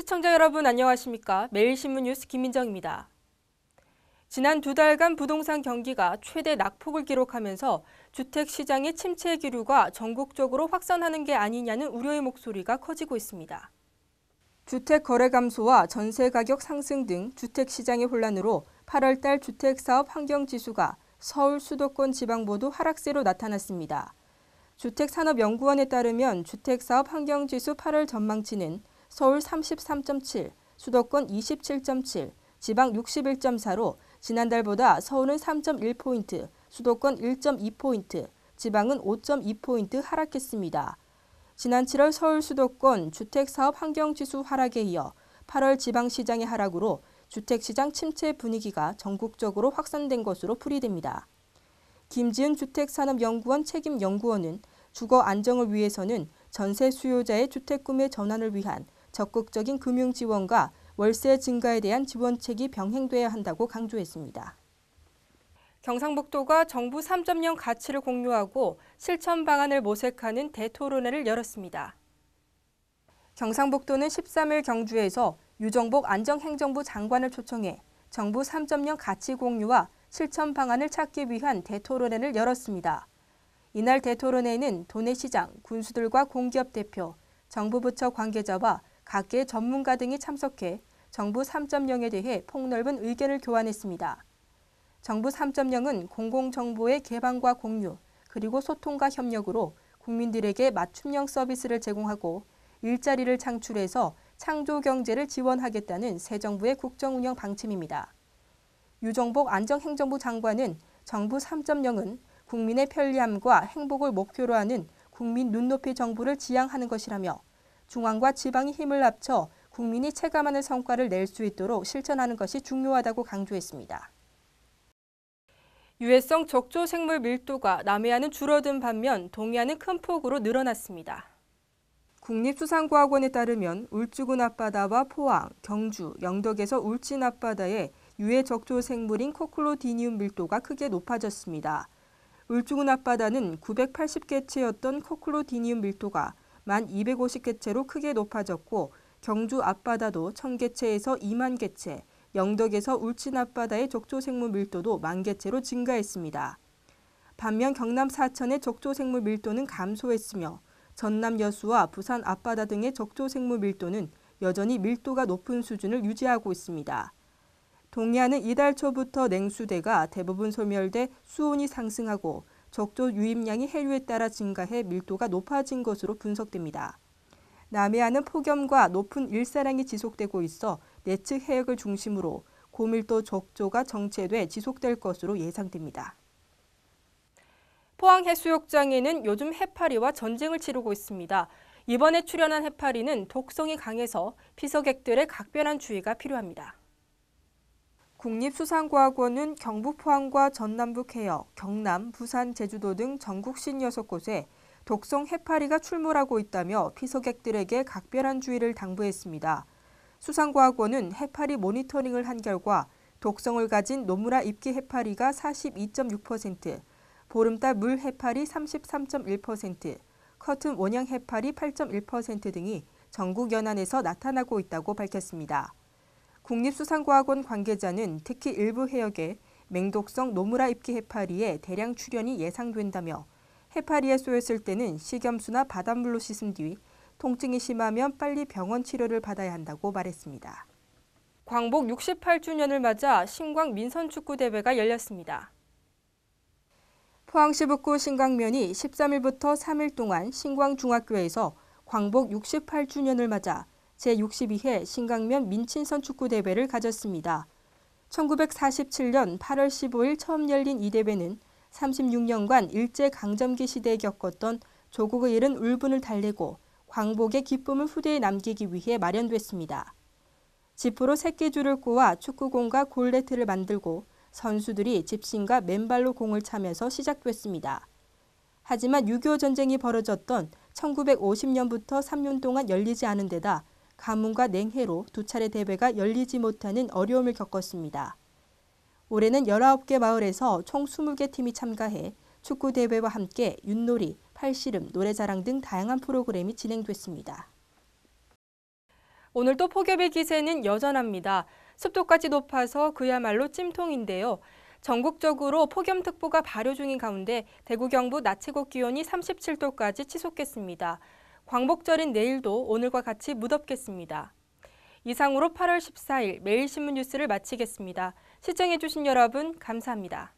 시청자 여러분 안녕하십니까? 매일신문 뉴스 김민정입니다. 지난 2달간 부동산 경기가 최대 낙폭을 기록하면서 주택시장의 침체 기류가 전국적으로 확산하는 게 아니냐는 우려의 목소리가 커지고 있습니다. 주택 거래 감소와 전세 가격 상승 등 주택시장의 혼란으로 8월 달 주택사업 환경지수가 서울 수도권 지방 모두 하락세로 나타났습니다. 주택산업연구원에 따르면 주택사업 환경지수 8월 전망치는 서울 33.7, 수도권 27.7, 지방 61.4로 지난달보다 서울은 3.1포인트, 수도권 1.2포인트, 지방은 5.2포인트 하락했습니다. 지난 7월 서울 수도권 주택사업 환경지수 하락에 이어 8월 지방시장의 하락으로 주택시장 침체 분위기가 전국적으로 확산된 것으로 풀이됩니다. 김지은 주택산업연구원 책임연구원은 주거 안정을 위해서는 전세 수요자의 주택 구매 전환을 위한 적극적인 금융 지원과 월세 증가에 대한 지원책이 병행돼야 한다고 강조했습니다. 경상북도가 정부 3.0 가치를 공유하고 실천 방안을 모색하는 대토론회를 열었습니다. 경상북도는 13일 경주에서 유정복 안정행정부 장관을 초청해 정부 3.0 가치 공유와 실천 방안을 찾기 위한 대토론회를 열었습니다. 이날 대토론회에는 도내시장, 군수들과 공기업 대표, 정부 부처 관계자와 각계 전문가 등이 참석해 정부 3.0에 대해 폭넓은 의견을 교환했습니다. 정부 3.0은 공공정보의 개방과 공유, 그리고 소통과 협력으로 국민들에게 맞춤형 서비스를 제공하고 일자리를 창출해서 창조 경제를 지원하겠다는 새 정부의 국정운영 방침입니다. 유정복 안정행정부 장관은 정부 3.0은 국민의 편리함과 행복을 목표로 하는 국민 눈높이 정부를 지향하는 것이라며 중앙과 지방이 힘을 합쳐 국민이 체감하는 성과를 낼 수 있도록 실천하는 것이 중요하다고 강조했습니다. 유해성 적조 생물 밀도가 남해안은 줄어든 반면 동해안은 큰 폭으로 늘어났습니다. 국립수산과학원에 따르면 울주군 앞바다와 포항, 경주, 영덕에서 울진 앞바다에 유해 적조 생물인 코클로디니움 밀도가 크게 높아졌습니다. 울주군 앞바다는 980개체였던 코클로디니움 밀도가 1,250개체로 크게 높아졌고 경주 앞바다도 1,000개체에서 2만 개체, 영덕에서 울진 앞바다의 적조생물 밀도도 10,000개체로 증가했습니다. 반면 경남 사천의 적조생물 밀도는 감소했으며 전남 여수와 부산 앞바다 등의 적조생물 밀도는 여전히 밀도가 높은 수준을 유지하고 있습니다. 동해안은 이달 초부터 냉수대가 대부분 소멸돼 수온이 상승하고 적조 유입량이 해류에 따라 증가해 밀도가 높아진 것으로 분석됩니다. 남해안은 폭염과 높은 일사량이 지속되고 있어 내측 해역을 중심으로 고밀도 적조가 정체돼 지속될 것으로 예상됩니다. 포항해수욕장에는 요즘 해파리와 전쟁을 치르고 있습니다. 이번에 출현한 해파리는 독성이 강해서 피서객들의 각별한 주의가 필요합니다. 국립수산과학원은 경북 포항과 전남북 해역, 경남, 부산, 제주도 등 전국 56곳에 독성 해파리가 출몰하고 있다며 피서객들에게 각별한 주의를 당부했습니다. 수산과학원은 해파리 모니터링을 한 결과 독성을 가진 노무라 입기 해파리가 42.6%, 보름달 물 해파리 33.1%, 커튼 원형 해파리 8.1% 등이 전국 연안에서 나타나고 있다고 밝혔습니다. 국립수산과학원 관계자는 특히 일부 해역에 맹독성 노무라 입기 해파리의 대량 출현이 예상된다며 해파리에 쏘였을 때는 식염수나 바닷물로 씻은 뒤 통증이 심하면 빨리 병원 치료를 받아야 한다고 말했습니다. 광복 68주년을 맞아 신광 민선축구대회가 열렸습니다. 포항시 북구 신광면이 13일부터 3일 동안 신광중학교에서 광복 68주년을 맞아 제62회 신광면 민친선 축구대회를 가졌습니다. 1947년 8월 15일 처음 열린 이 대회는 36년간 일제강점기 시대에 겪었던 조국의 잃은 울분을 달래고 광복의 기쁨을 후대에 남기기 위해 마련됐습니다. 지프로 새끼줄을 꼬아 축구공과 골네트를 만들고 선수들이 집신과 맨발로 공을 차면서 시작됐습니다. 하지만 6.25 전쟁이 벌어졌던 1950년부터 3년 동안 열리지 않은 데다 가뭄과 냉해로 2차례 대회가 열리지 못하는 어려움을 겪었습니다. 올해는 19개 마을에서 총 20개 팀이 참가해 축구대회와 함께 윷놀이, 팔씨름, 노래자랑 등 다양한 프로그램이 진행됐습니다. 오늘도 폭염의 기세는 여전합니다. 습도까지 높아서 그야말로 찜통인데요. 전국적으로 폭염특보가 발효 중인 가운데 대구 경북 낮 최고 기온이 37도까지 치솟겠습니다. 광복절인 내일도 오늘과 같이 무덥겠습니다. 이상으로 8월 14일 매일신문 뉴스를 마치겠습니다. 시청해주신 여러분 감사합니다.